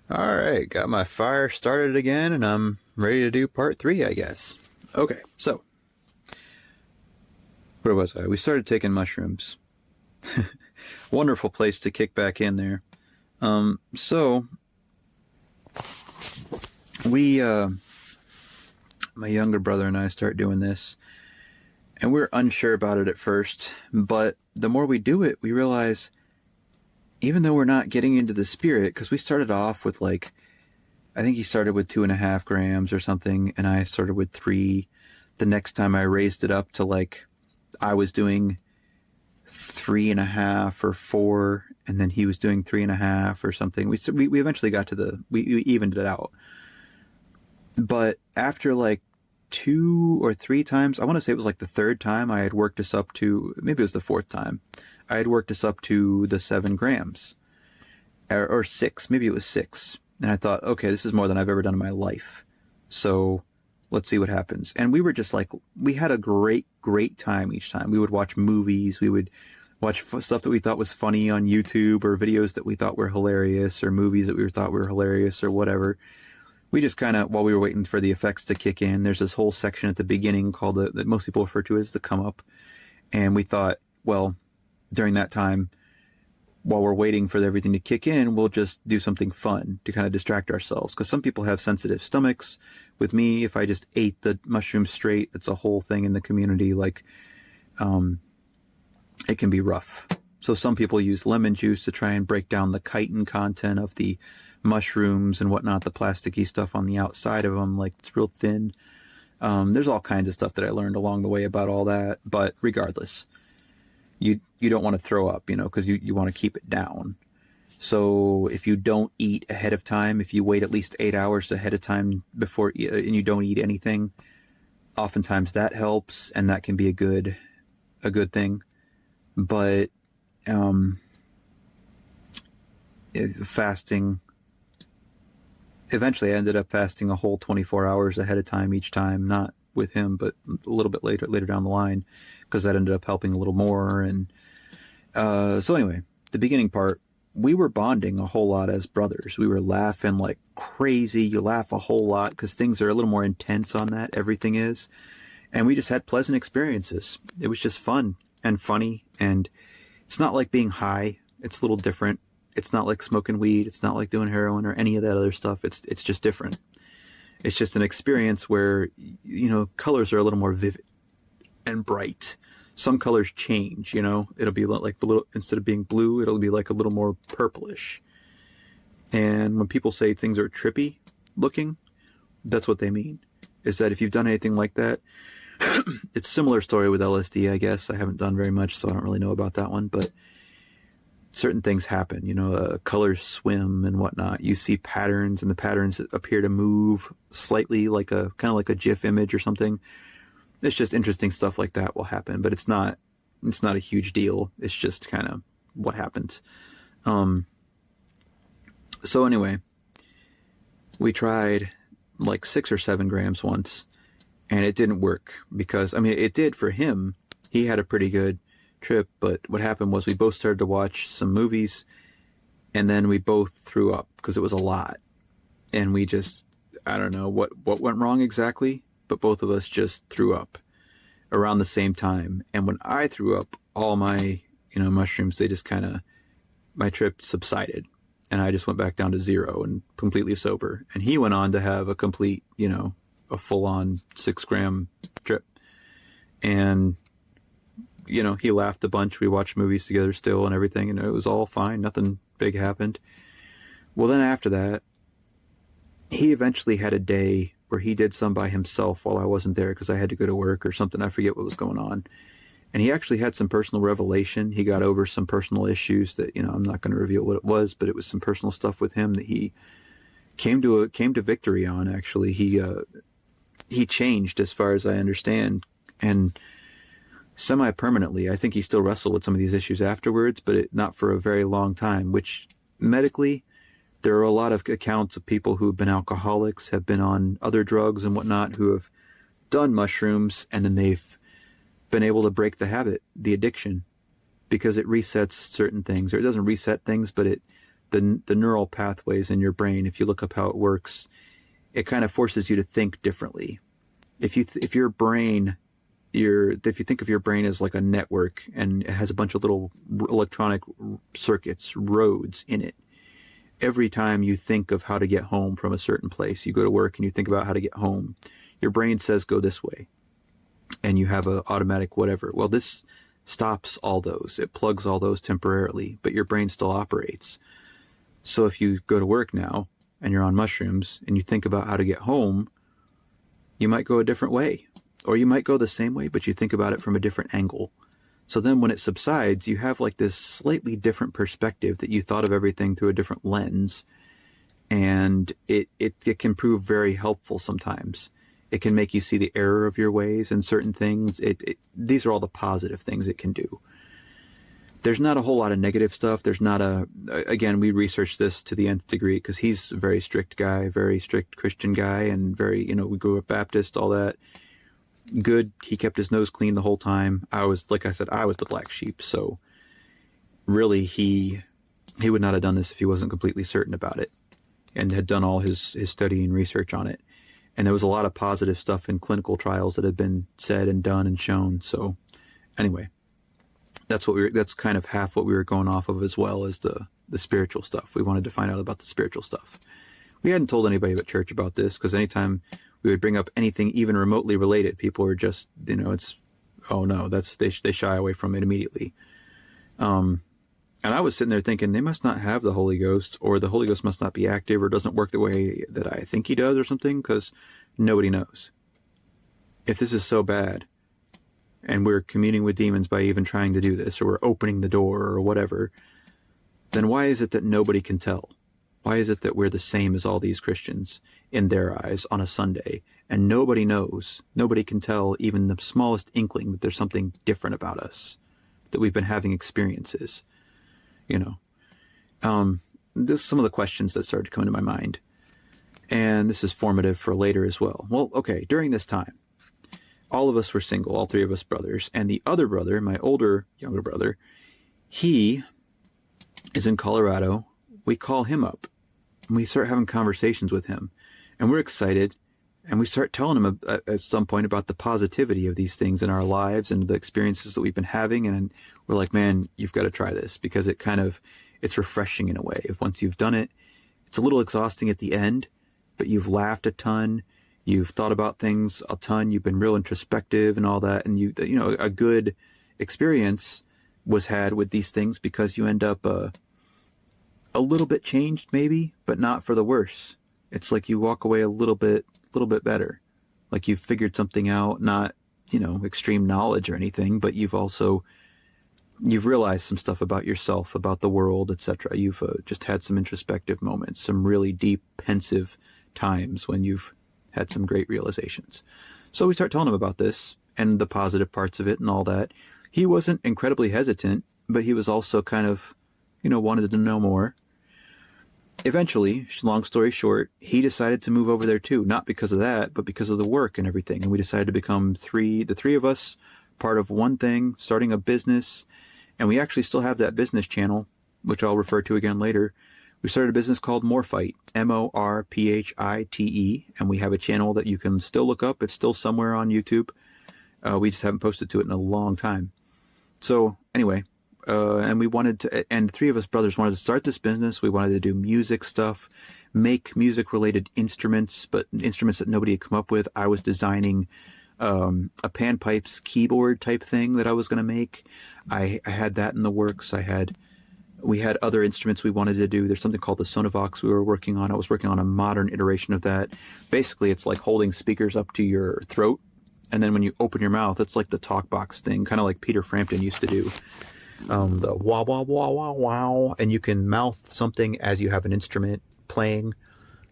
All right, got my fire started again, and I'm ready to do part three, I guess. Okay, so where was I? We started taking mushrooms. Wonderful place to kick back in there. So we, my younger brother and I, start doing this, and we're unsure about it at first. But the more we do it, we realize even though we're not getting into the spirit, because we started off with like I think he started with 2.5 grams or something, and I started with 3. The next time I raised it up to like I was doing 3.5 or 4, and then he was doing 3.5 or something. We eventually got to we evened it out. But after like 2 or 3 times, I want to say it was like the third time I had worked us up to, maybe it was the fourth time, I had worked us up to the 7 grams or 6, maybe it was 6. And I thought, okay, this is more than I've ever done in my life. So let's see what happens. And we were just like, we had a great time each time. We would watch movies. We would watch stuff that we thought was funny on YouTube, or videos that we thought were hilarious, or movies that we thought were hilarious, or whatever. We just kind of, while we were waiting for the effects to kick in, there's this whole section at the beginning called that most people refer to as the come up. And we thought, well, during that time, while we're waiting for everything to kick in, we'll just do something fun to kind of distract ourselves. Because some people have sensitive stomachs. With me, if I just ate the mushroom straight, it's a whole thing in the community. Like, it can be rough. So some people use lemon juice to try and break down the chitin content of the mushrooms and whatnot, the plasticky stuff on the outside of them. Like, it's real thin. There's all kinds of stuff that I learned along the way about all that. But regardless, you don't want to throw up, because you want to keep it down. So if you don't eat ahead of time, if you wait at least 8 hours ahead of time before, and you don't eat anything, oftentimes that helps, and that can be a good thing. But fasting, eventually I ended up fasting a whole 24 hours ahead of time each time, not with him, but a little bit later down the line, because that ended up helping a little more. And so anyway, the beginning part, we were bonding a whole lot as brothers. We were laughing like crazy. You laugh a whole lot because things are a little more intense on that. Everything is. And we just had pleasant experiences. It was just fun and funny. And it's not like being high. It's a little different. It's not like smoking weed. It's not like doing heroin or any of that other stuff. It's just different. It's just an experience where, colors are a little more vivid and bright. Some colors change, it'll be like a little, instead of being blue, it'll be like a little more purplish. And when people say things are trippy looking, that's what they mean. Is that if you've done anything like that, it's a similar story with LSD, I guess. I haven't done very much, so I don't really know about that one, but certain things happen, colors swim and whatnot. You see patterns, and the patterns appear to move slightly, like kind of like a GIF image or something. It's just interesting stuff like that will happen, but it's not a huge deal. It's just kind of what happens. So anyway, we tried like 6 or 7 grams once, and it didn't work because, it did for him. He had a pretty good trip, but what happened was we both started to watch some movies, and then we both threw up because it was a lot. And we just, I don't know what went wrong exactly, but both of us just threw up around the same time. And when I threw up, all my, mushrooms, they just kind of, my trip subsided, and I just went back down to 0 and completely sober. And he went on to have a complete, a full-on 6-gram trip. And, he laughed a bunch. We watched movies together still and everything, and it was all fine. Nothing big happened. Well, then after that, he eventually had a day where he did some by himself while I wasn't there because I had to go to work or something. I forget what was going on. And he actually had some personal revelation. He got over some personal issues that, I'm not going to reveal what it was, but it was some personal stuff with him that he came to victory on. Actually, he changed, as far as I understand, and semi-permanently. I think he still wrestled with some of these issues afterwards, but not for a very long time, which medically, there are a lot of accounts of people who have been alcoholics, have been on other drugs and whatnot, who have done mushrooms, and then they've been able to break the habit, the addiction, because it resets certain things, or it doesn't reset things, but the neural pathways in your brain, if you look up how it works, it kind of forces you to think differently. If you think of your brain as like a network and it has a bunch of little electronic circuits, roads in it, every time you think of how to get home from a certain place, you go to work and you think about how to get home, your brain says go this way, and you have an automatic whatever. Well, this stops all those. It plugs all those temporarily, but your brain still operates. So if you go to work now and you're on mushrooms and you think about how to get home, you might go a different way, or you might go the same way, but you think about it from a different angle. So then when it subsides, you have like this slightly different perspective that you thought of everything through a different lens. And it can prove very helpful sometimes. It can make you see the error of your ways in certain things. These are all the positive things it can do. There's not a whole lot of negative stuff. There's not again, we researched this to the nth degree because he's a very strict guy, very strict Christian guy, and very, we grew up Baptist, all that. Good. He kept his nose clean the whole time. Like I said, I was the black sheep. So really he would not have done this if he wasn't completely certain about it and had done all his study and research on it. And there was a lot of positive stuff in clinical trials that had been said and done and shown. So anyway, that's kind of half what we were going off of, as well as the spiritual stuff. We wanted to find out about the spiritual stuff. We hadn't told anybody at church about this, because anytime we would bring up anything even remotely related, people were just, it's, oh no, they shy away from it immediately. And I was sitting there thinking, they must not have the Holy Ghost, or the Holy Ghost must not be active, or doesn't work the way that I think he does or something, because nobody knows. If this is so bad, and we're communing with demons by even trying to do this, or we're opening the door or whatever, then why is it that nobody can tell? Why is it that we're the same as all these Christians in their eyes on a Sunday, and nobody knows, nobody can tell even the smallest inkling that there's something different about us, that we've been having experiences? This is some of the questions that started to come into my mind, and this is formative for later as well. Well, okay, during this time, all of us were single, all three of us brothers, and the other brother, my younger brother, he is in Colorado. We call him up, and we start having conversations with him, and we're excited, and we start telling him at some point about the positivity of these things in our lives and the experiences that we've been having. And we're like, man, you've got to try this, because it's refreshing in a way. If once you've done it, it's a little exhausting at the end, but you've laughed a ton, you've thought about things a ton, you've been real introspective and all that. And a good experience was had with these things, because you end up a little bit changed maybe, but not for the worse. It's like you walk away a little bit better. Like you've figured something out, not, extreme knowledge or anything, but you've realized some stuff about yourself, about the world, etc. You've just had some introspective moments, some really deep, pensive times when you've had some great realizations. So we start telling him about this and the positive parts of it and all that. He wasn't incredibly hesitant, but he was also kind of, wanted to know more. Eventually, long story short, he decided to move over there too, not because of that, but because of the work and everything. And we decided to become the three of us, part of one thing, starting a business. And we actually still have that business channel, which I'll refer to again later. We started a business called Morphite, MORPHITE, and we have a channel that you can still look up. It's still somewhere on YouTube. We just haven't posted to it in a long time. So anyway, and the three of us brothers wanted to start this business. We wanted to do music stuff, make music-related instruments, but instruments that nobody had come up with. I was designing a panpipes keyboard type thing that I was going to make. I had that in the works. We had other instruments we wanted to do. There's something called the Sonavox we were working on. I was working on a modern iteration of that. Basically, it's like holding speakers up to your throat, and then when you open your mouth, it's like the talk box thing, kind of like Peter Frampton used to do. The wah, wah, wah, wah, wow. And you can mouth something as you have an instrument playing,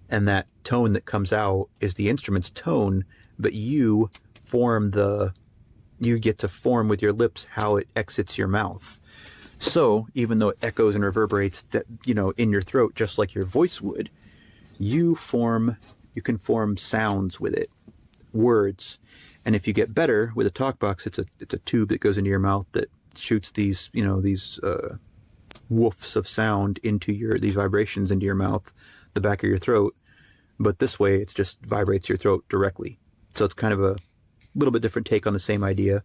and that tone that comes out is the instrument's tone, but you get to form with your lips how it exits your mouth. So even though it echoes and reverberates in your throat, just like your voice would, you can form sounds with it, words. And if you get better with a talk box, it's a tube that goes into your mouth that shoots these woofs of sound into these vibrations into your mouth, the back of your throat. But this way, it just vibrates your throat directly. So it's kind of a little bit different take on the same idea.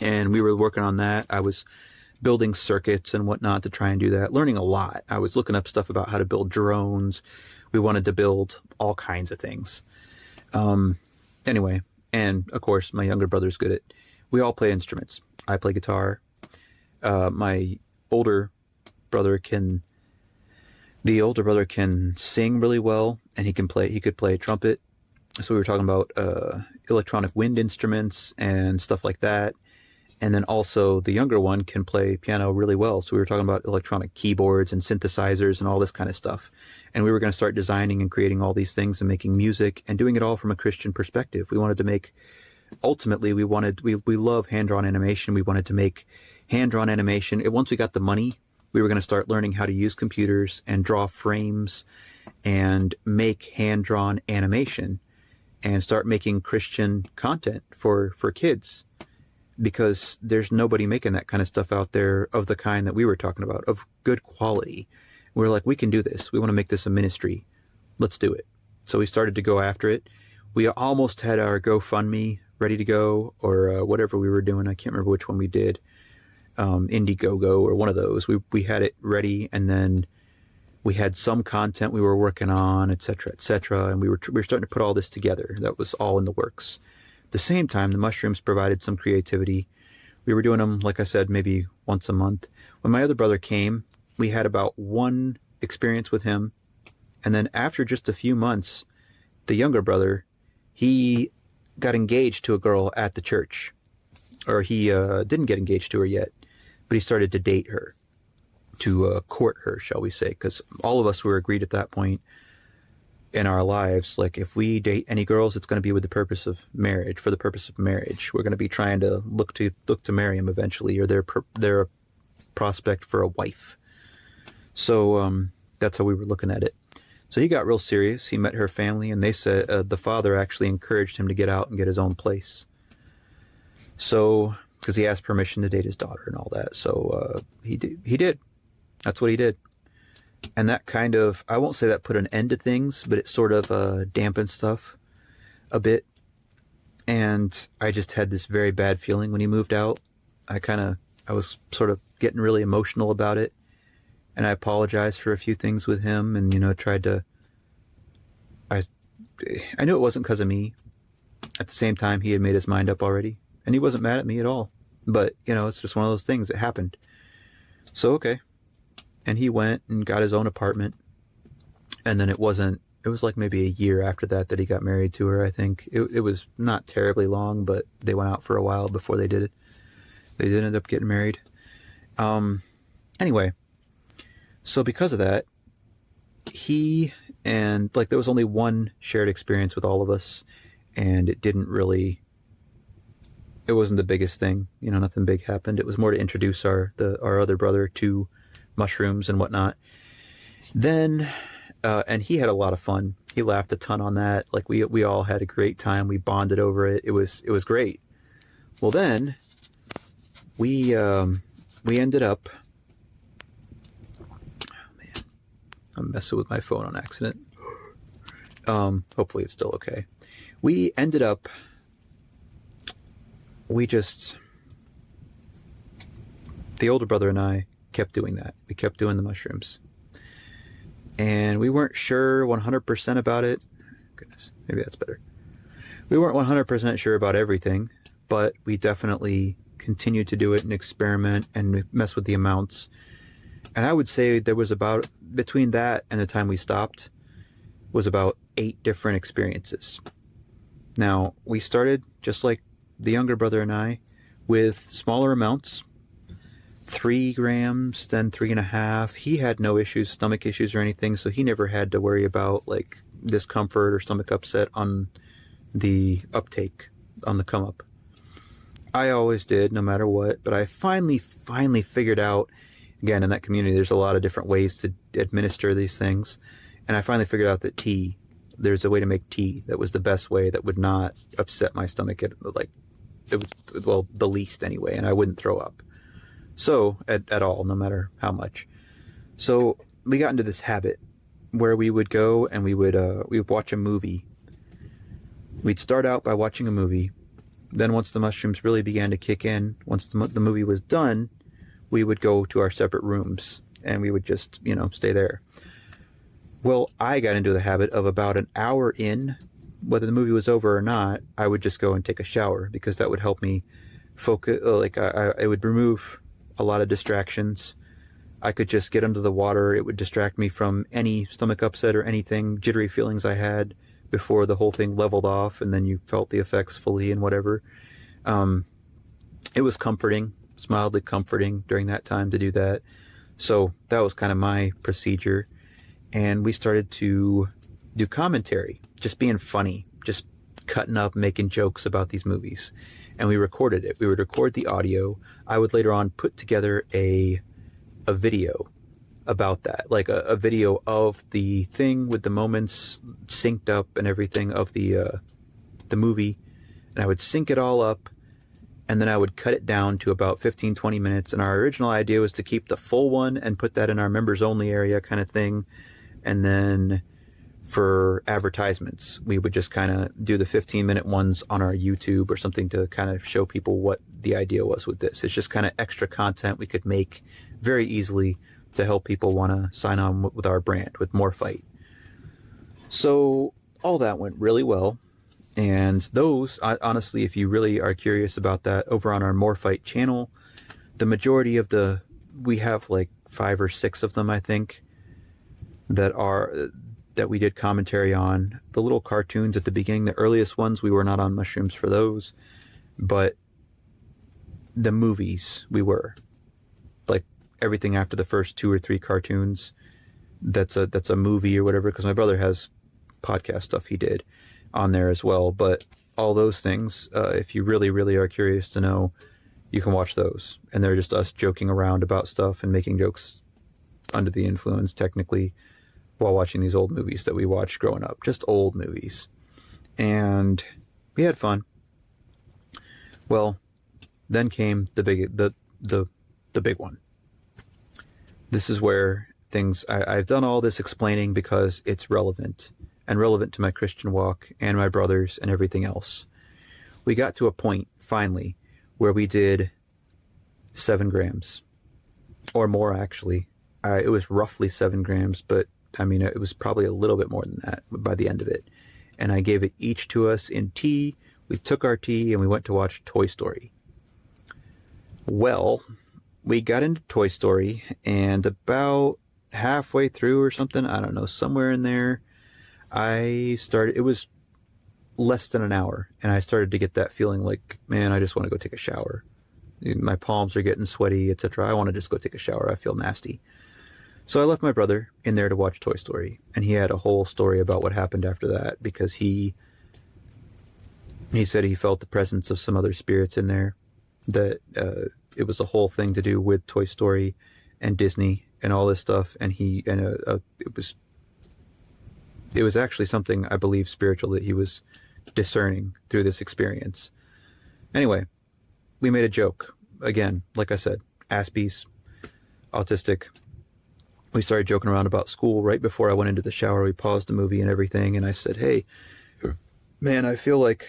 And we were working on that. I was building circuits and whatnot to try and do that, learning a lot. I was looking up stuff about how to build drones. We wanted to build all kinds of things. Anyway, and of course, my younger brother's good at, we all play instruments. I play guitar. My older brother can sing really well, and he could play trumpet. So we were talking about electronic wind instruments and stuff like that. And then also the younger one can play piano really well. So we were talking about electronic keyboards and synthesizers and all this kind of stuff. And we were going to start designing and creating all these things and making music and doing it all from a Christian perspective. We wanted to make, ultimately, we love hand-drawn animation. We wanted to make hand-drawn animation. Once we got the money, we were going to start learning how to use computers and draw frames and make hand-drawn animation and start making Christian content for kids. Because there's nobody making that kind of stuff out there of the kind that we were talking about, of good quality. We're like, we can do this. We want to make this a ministry. Let's do it. So we started to go after it. We almost had our GoFundMe ready to go, or whatever we were doing. I can't remember which one we did. Indiegogo or one of those. We had it ready, and then we had some content we were working on, etc., etc. And we were starting to put all this together. That was all in the works. At the same time, the mushrooms provided some creativity. We were doing them, like I said, maybe once a month. When my other brother came, we had about one experience with him. And then after just a few months, the younger brother, he got engaged to a girl at the church. Or he didn't get engaged to her yet, but he started to date her, to court her, shall we say. Because all of us were agreed at that point in our lives, like, if we date any girls, it's going to be with the purpose of marriage, for the purpose of marriage. We're going to be trying to look to marry them eventually, or they're a prospect for a wife. So that's how we were looking at it. So he got real serious. He met her family, and they said the father actually encouraged him to get out and get his own place. So, because he asked permission to date his daughter and all that. So he did. That's what he did. And that kind of, I won't say that put an end to things, but it sort of dampened stuff a bit. And I just had this very bad feeling when he moved out. I was sort of getting really emotional about it. And I apologized for a few things with him, and, I knew it wasn't because of me. At the same time, he had made his mind up already, and he wasn't mad at me at all. But, it's just one of those things that happened. So, okay. And he went and got his own apartment. And then it was like maybe a year after that he got married to her, I think. It was not terribly long, but they went out for a while before they did it. They did end up getting married. Anyway, so because of that, there was only one shared experience with all of us, and it wasn't the biggest thing. Nothing big happened. It was more to introduce our other brother to mushrooms and whatnot. Then, and he had a lot of fun. He laughed a ton on that. Like, we all had a great time. We bonded over it. It was great. Well, then we ended up, oh man, I'm messing with my phone on accident. Hopefully it's still okay. We ended up, the older brother and I kept doing that. We kept doing the mushrooms. And we weren't sure 100% about it. Goodness, maybe that's better. We weren't 100% sure about everything, but we definitely continued to do it and experiment and mess with the amounts. And I would say there was about, between that and the time we stopped, was about 8 different experiences. Now, we started, just like the younger brother and I, with smaller amounts, 3 grams, then 3.5. He had no issues, stomach issues or anything, so he never had to worry about like discomfort or stomach upset on the uptake, on the come up. I always did, no matter what, but I finally figured out, again, in that community, there's a lot of different ways to administer these things, and I finally figured out that there's a way to make tea that was the best way, that would not upset my stomach the least anyway, and I wouldn't throw up. So, at all, no matter how much. So, we got into this habit where we would go and we would watch a movie. We'd start out by watching a movie. Then once the mushrooms really began to kick in, once the movie was done, we would go to our separate rooms and we would just, stay there. Well, I got into the habit of about an hour in, whether the movie was over or not, I would just go and take a shower because that would help me focus. It would remove a lot of distractions. I could just get under the water. It would distract me from any stomach upset or anything, jittery feelings I had before the whole thing leveled off and then you felt the effects fully and whatever. It was comforting, it's mildly comforting during that time to do that. So that was kind of my procedure. And we started to do commentary, just being funny, just cutting up, making jokes about these movies. And we recorded it. We would record the audio. I would later on put together a video about that, like a video of the thing with the moments synced up and everything of the movie. And I would sync it all up and then I would cut it down to about 15-20 minutes. And our original idea was to keep the full one and put that in our members only area kind of thing. And then for advertisements, we would just kind of do the 15-minute ones on our YouTube or something to kind of show people what the idea was with this. It's just kind of extra content we could make very easily to help people want to sign on with our brand, with Morphite. So all that went really well. And those, honestly, if you really are curious about that, over on our Morphite channel, the majority of we have like 5 or 6 of them, I think, that we did commentary on. The little cartoons at the beginning, the earliest ones, we were not on mushrooms for those, but the movies we were. Like everything after the first 2 or 3 cartoons, that's a movie or whatever, because my brother has podcast stuff he did on there as well. But all those things, if you really, really are curious to know, you can watch those. And they're just us joking around about stuff and making jokes under the influence, technically, while watching these old movies that we watched growing up. Just old movies. And we had fun. Well, then came the big one. This is where things, I've done all this explaining because it's relevant, and relevant to my Christian walk and my brothers and everything else. We got to a point, finally, where we did 7 grams. Or more, actually. It was roughly 7 grams, but I mean, it was probably a little bit more than that by the end of it. And I gave it each to us in tea. We took our tea and we went to watch Toy Story. Well, we got into Toy Story, and about halfway through or something, I don't know, somewhere in there, it was less than an hour, and I started to get that feeling like, man, I just want to go take a shower. My palms are getting sweaty, etc. I want to just go take a shower. I feel nasty. So I left my brother in there to watch Toy Story, and he had a whole story about what happened after that, because he said he felt the presence of some other spirits in there, that it was a whole thing to do with Toy Story and Disney and all this stuff, and it was actually something, I believe, spiritual that he was discerning through this experience. Anyway, we made a joke. Again, like I said, Aspies, autistic. We started joking around about school right before I went into the shower. We paused the movie and everything, and I said, hey, man, I feel like...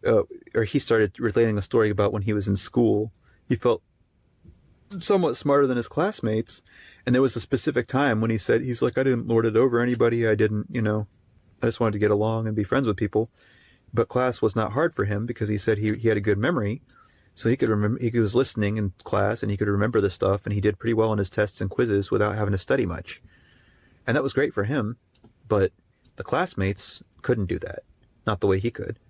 or he started relating a story about when he was in school. He felt somewhat smarter than his classmates, and there was a specific time when he's like, I didn't lord it over anybody. I didn't, I just wanted to get along and be friends with people. But class was not hard for him, because he said he had a good memory, so he could remember. He was listening in class and he could remember the stuff, and he did pretty well in his tests and quizzes without having to study much, and that was great for him. But the classmates couldn't do that, not the way he could.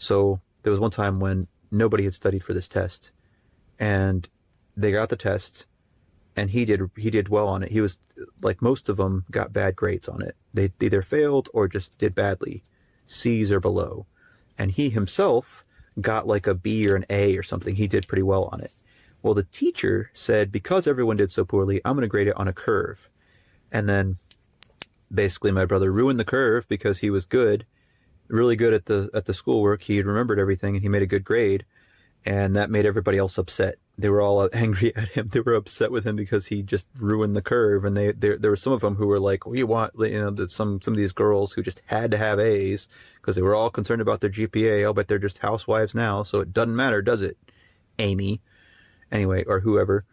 So there was one time when nobody had studied for this test, and they got the test, and he did well on it. He was, like most of them, got bad grades on it. They either failed or just did badly, C's or below. And he himself got like a B or an A or something. He did pretty well on it. Well, the teacher said, because everyone did so poorly, I'm going to grade it on a curve. And then basically my brother ruined the curve because he was good, really good at the schoolwork. He had remembered everything and he made a good grade. and that made everybody else upset. They were all angry at him. They were upset with him because he just ruined the curve. And there were some of them who were like, "We want," some of these girls who just had to have A's because they were all concerned about their GPA. I'll bet they're just housewives now, so it doesn't matter, does it, Amy? Anyway, or whoever.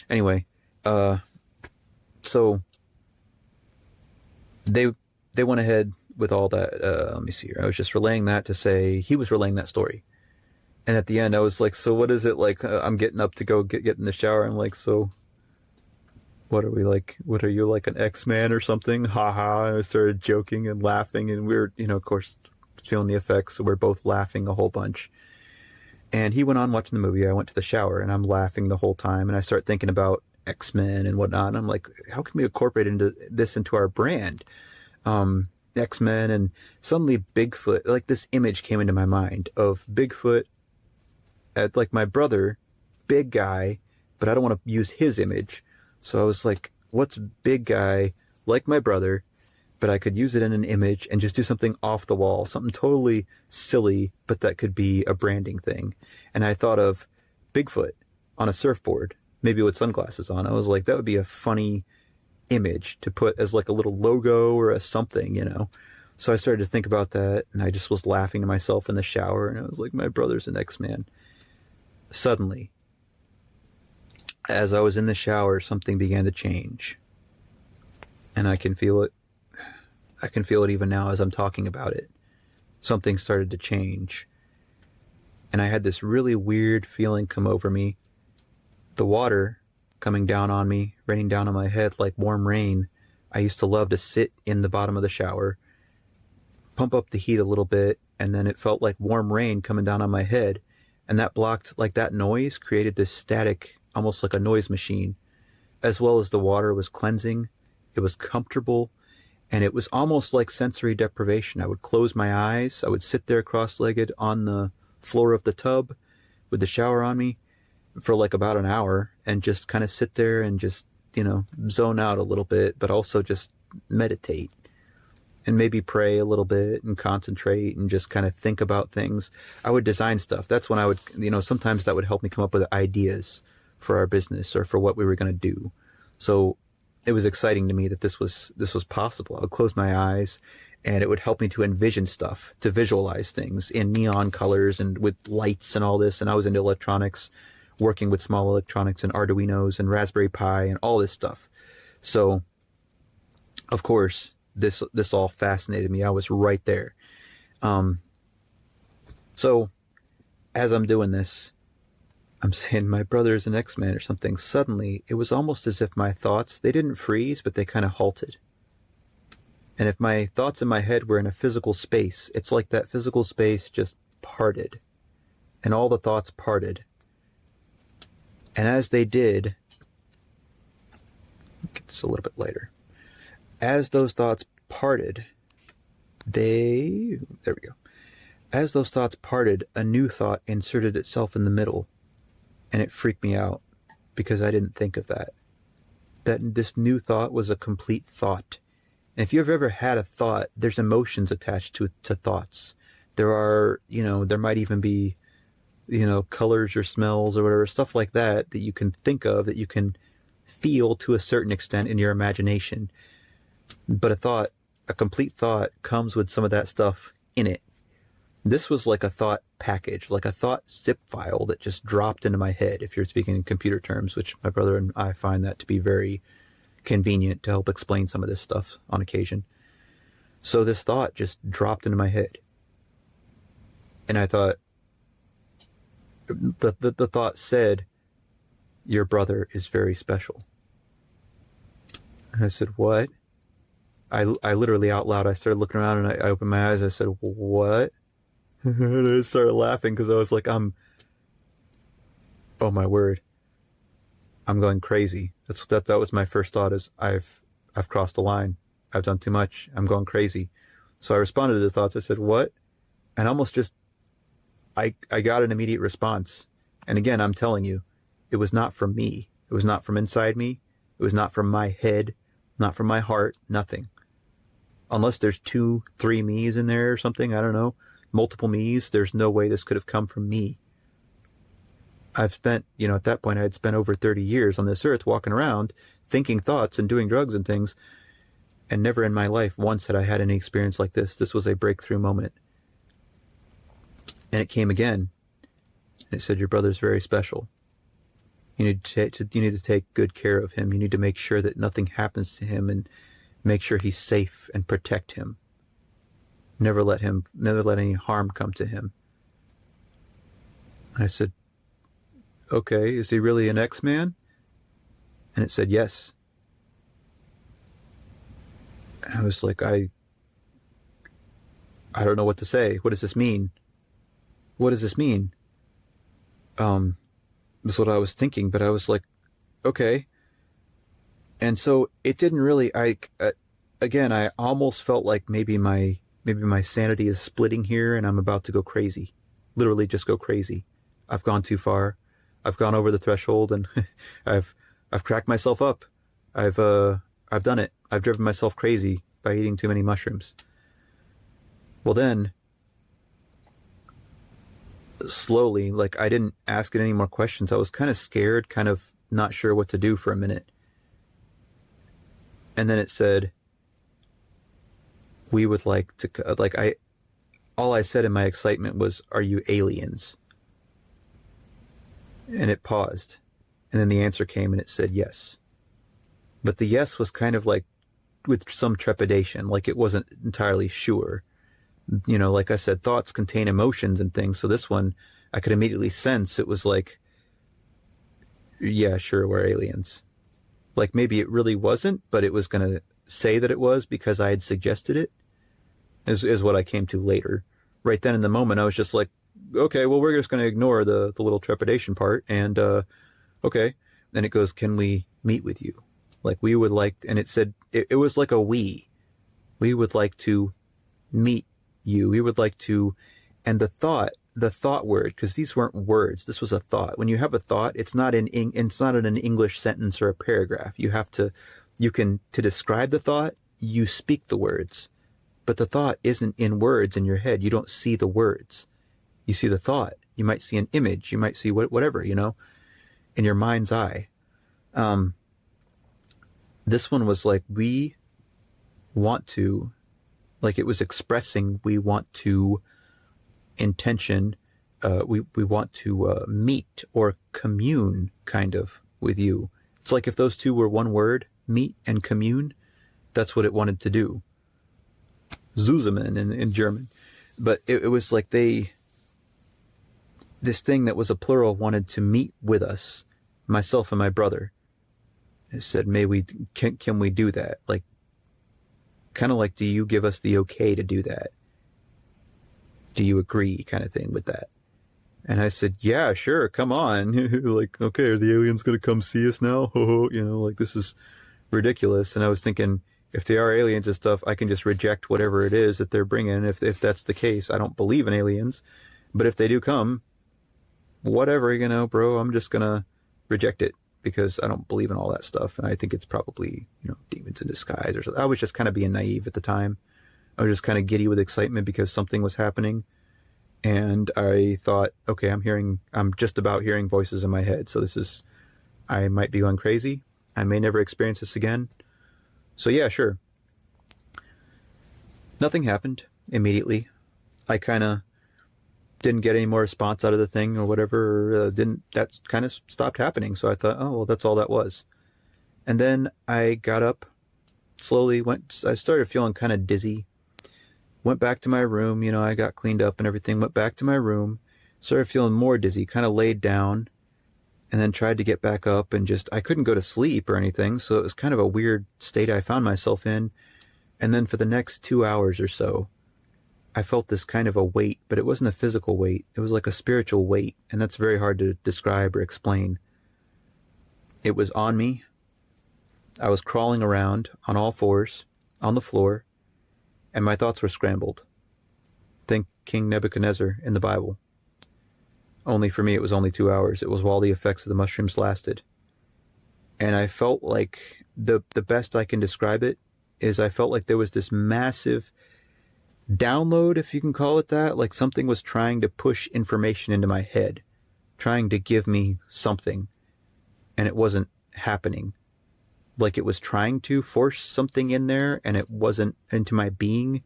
Anyway, so they went ahead with all that. Let me see here. I was just relaying that to say he was relaying that story. And at the end, I was like, "So what is it like?" I'm getting up to go get in the shower. I'm like, "So what are we like? What are you, like an X-Man or something?" Ha ha. And I started joking and laughing, and we were, of course, feeling the effects. So we're both laughing a whole bunch. And he went on watching the movie. I went to the shower, and I'm laughing the whole time. And I start thinking about X-Men and whatnot. And I'm like, "How can we incorporate into our brand?" X-Men, and suddenly Bigfoot, like this image came into my mind of Bigfoot at like my brother, big guy, but I don't want to use his image. So I was like, what's big guy like my brother, but I could use it in an image and just do something off the wall, something totally silly, but that could be a branding thing. And I thought of Bigfoot on a surfboard, maybe with sunglasses on. I was like, that would be a funny image to put as like a little logo or a something. So I started to think about that, and I just was laughing to myself in the shower, and I was like, my brother's an X-Man. Suddenly, as I was in the shower, something began to change. And I can feel it. I can feel it even now as I'm talking about it. Something started to change. And I had this really weird feeling come over me. The water coming down on me, raining down on my head like warm rain. I used to love to sit in the bottom of the shower, pump up the heat a little bit, and then it felt like warm rain coming down on my head. And that blocked, like that noise created this static, almost like a noise machine, as well as the water was cleansing. It was comfortable, and it was almost like sensory deprivation. I would close my eyes. I would sit there cross-legged on the floor of the tub with the shower on me for like about an hour and just kind of sit there and just, zone out a little bit, but also just meditate. And maybe pray a little bit and concentrate and just kind of think about things. I would design stuff. That's when I would, sometimes that would help me come up with ideas for our business or for what we were going to do. So it was exciting to me that this was possible. I would close my eyes, and it would help me to envision stuff, to visualize things in neon colors and with lights and all this. And I was into electronics, working with small electronics and Arduinos and Raspberry Pi and all this stuff. So, of course, this all fascinated me. I was right there. So as I'm doing this, I'm saying my brother's an X-Man or something. Suddenly, it was almost as if my thoughts, they didn't freeze, but they kind of halted. And if my thoughts in my head were in a physical space, it's like that physical space just parted. And all the thoughts parted. And as they did, I'll get this a little bit later. As those thoughts parted, there we go. As those thoughts parted, a new thought inserted itself in the middle, and it freaked me out because I didn't think of that. That this new thought was a complete thought. And if you've ever had a thought, there's emotions attached to thoughts. There are, there might even be, colors or smells or whatever, stuff like that you can think of, that you can feel to a certain extent in your imagination. But a complete thought comes with some of that stuff in it. This was like a thought package, like a thought zip file that just dropped into my head, if you're speaking in computer terms, which my brother and I find that to be very convenient to help explain some of this stuff on occasion. So this thought just dropped into my head. And I thought, the thought said, "Your brother is very special." And I said, "What?" I literally out loud, I started looking around, and I opened my eyes. I said, "What?" And I started laughing because I was like, oh my word, I'm going crazy. That was my first thought, is I've crossed the line. I've done too much. I'm going crazy. So I responded to the thoughts. I said, "What?" And almost just, I got an immediate response. And again, I'm telling you, it was not from me. It was not from inside me. It was not from my head, not from my heart, nothing. Unless there's 2, 3 me's in there or something, I don't know, multiple me's, there's no way this could have come from me. I've spent, at that point I had spent over 30 years on this earth walking around thinking thoughts and doing drugs and things, and never in my life once had I had any experience like this. This was a breakthrough moment. And it came again. And it said, your brother's very special. You need to take good care of him. You need to make sure that nothing happens to him and make sure he's safe and protect him. Never let any harm come to him. I said, okay, is he really an X-Man? And it said, yes. And I was like, I don't know what to say. What does this mean? What does this mean? That's what I was thinking, but I was like, okay. And so it didn't really, again, I almost felt like maybe my sanity is splitting here and I'm about to go crazy. Literally just go crazy. I've gone too far. I've gone over the threshold and I've cracked myself up. I've done it. I've driven myself crazy by eating too many mushrooms. Well then, slowly, like I didn't ask it any more questions. I was kind of scared, kind of not sure what to do for a minute. And then it said, we would like to, all I said in my excitement was, are you aliens? And it paused. And then the answer came and it said yes. But the yes was kind of like with some trepidation, like it wasn't entirely sure. Like I said, thoughts contain emotions and things. So this one, I could immediately sense it was like, yeah, sure, we're aliens. Like maybe it really wasn't, but it was going to say that it was because I had suggested it, is what I came to later. Right then in the moment, I was just like, okay, well, we're just going to ignore the little trepidation part. And, okay. Then it goes, can we meet with you? Like we would like, and it said, it was like a we would like to meet you. We would like to, and the thought word, because these weren't words, this was a thought. When you have a thought, it's not in an English sentence or a paragraph. To describe the thought, you speak the words, but the thought isn't in words in your head. You don't see the words. You see the thought. You might see an image. You might see whatever, in your mind's eye. This one was like, we want to, like it was expressing, we want to intention, we want to meet or commune kind of with you. It's like if those two were one word, meet and commune, that's what it wanted to do. Zusammen in German. But it was like this thing that was a plural wanted to meet with us, myself and my brother. It said, can we do that? Like, kind of like, do you give us the okay to do that? Do you agree, kind of thing with that? And I said, yeah, sure, come on. Like, okay, are the aliens going to come see us now? Like this is ridiculous. And I was thinking, if they are aliens and stuff, I can just reject whatever it is that they're bringing. If that's the case, I don't believe in aliens. But if they do come, whatever, bro, I'm just going to reject it because I don't believe in all that stuff. And I think it's probably, demons in disguise or something. I was just kind of being naive at the time. I was just kind of giddy with excitement because something was happening. And I thought, okay, I'm just about hearing voices in my head. So I might be going crazy. I may never experience this again. So yeah, sure. Nothing happened immediately. I kind of didn't get any more response out of the thing or whatever. That kind of stopped happening. So I thought, oh, well, that's all that was. And then I got up, slowly I started feeling kind of dizzy. Went back to my room, I got cleaned up and everything, went back to my room, started feeling more dizzy, kind of laid down, and then tried to get back up and I couldn't go to sleep or anything, so it was kind of a weird state I found myself in. And then for the next 2 hours or so, I felt this kind of a weight, but it wasn't a physical weight, it was like a spiritual weight, and that's very hard to describe or explain. It was on me. I was crawling around on all fours, on the floor, and my thoughts were scrambled. Think King Nebuchadnezzar in the Bible. Only for me, it was only 2 hours. It was while the effects of the mushrooms lasted. And I felt like, the best I can describe it, is I felt like there was this massive download, if you can call it that, like something was trying to push information into my head, trying to give me something, and it wasn't happening. Like it was trying to force something in there, and it wasn't into my being,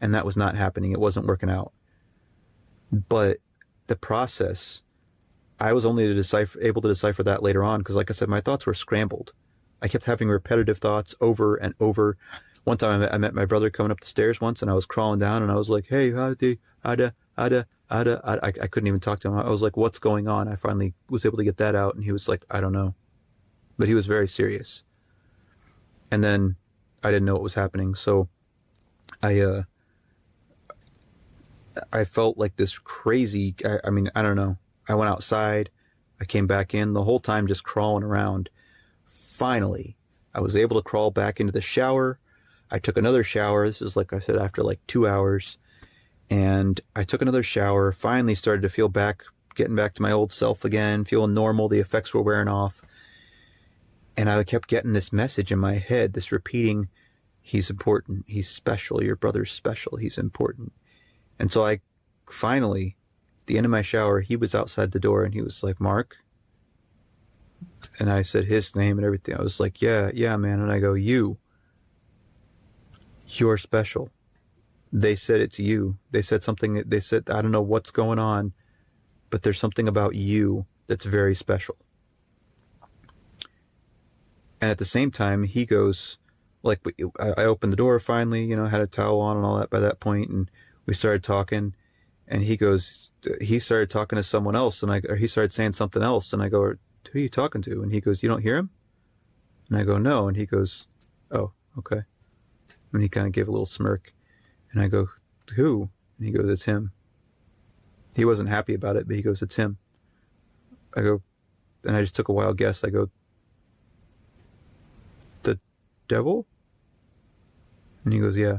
and that was not happening. It wasn't working out. But the process, I was only able to decipher that later on, because like I said, my thoughts were scrambled. I kept having repetitive thoughts over and over. One time I met my brother coming up the stairs once, and I was crawling down, and I was like, hey, I couldn't even talk to him. I was like, what's going on? I finally was able to get that out, and he was like, I don't know. But he was very serious. And then I didn't know what was happening, so I felt like this crazy, I mean, I don't know. I went outside, I came back in, the whole time just crawling around. Finally, I was able to crawl back into the shower. I took another shower. This is, like I said, after like 2 hours. And I took another shower, finally started to feel getting back to my old self again, feeling normal. The effects were wearing off. And I kept getting this message in my head, this repeating, he's important, he's special, your brother's special, he's important. And so I finally, at the end of my shower, he was outside the door, and he was like, Mark? And I said his name and everything. I was like, yeah, man. And I go, you're special. They said it's you. They said something, they said, I don't know what's going on, but there's something about you that's very special. And at the same time, he goes, like, I opened the door finally, had a towel on and all that by that point, and we started talking, and he started talking to someone else, or he started saying something else, and I go, who are you talking to? And he goes, you don't hear him? And I go, no. And he goes, oh, okay. And he kind of gave a little smirk, and I go, who? And he goes, it's him. He wasn't happy about it, but he goes, it's him. I go, and I just took a wild guess. I go, the devil? And he goes, yeah.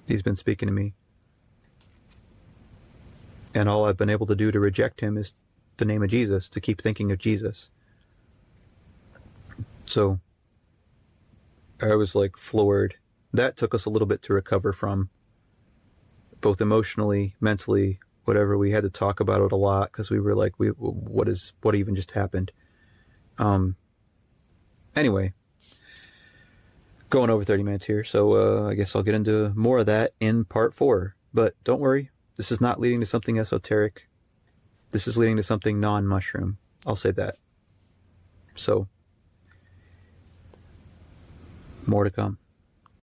He's been speaking to me. And all I've been able to do to reject him is the name of Jesus, to keep thinking of Jesus. So I was like floored. That took us a little bit to recover from, both emotionally, mentally, whatever. We had to talk about it a lot, because we were like, what even just happened? Anyway, going over 30 minutes here, so I guess I'll get into more of that in part 4. But don't worry, this is not leading to something esoteric. This is leading to something non-mushroom. I'll say that. So, more to come.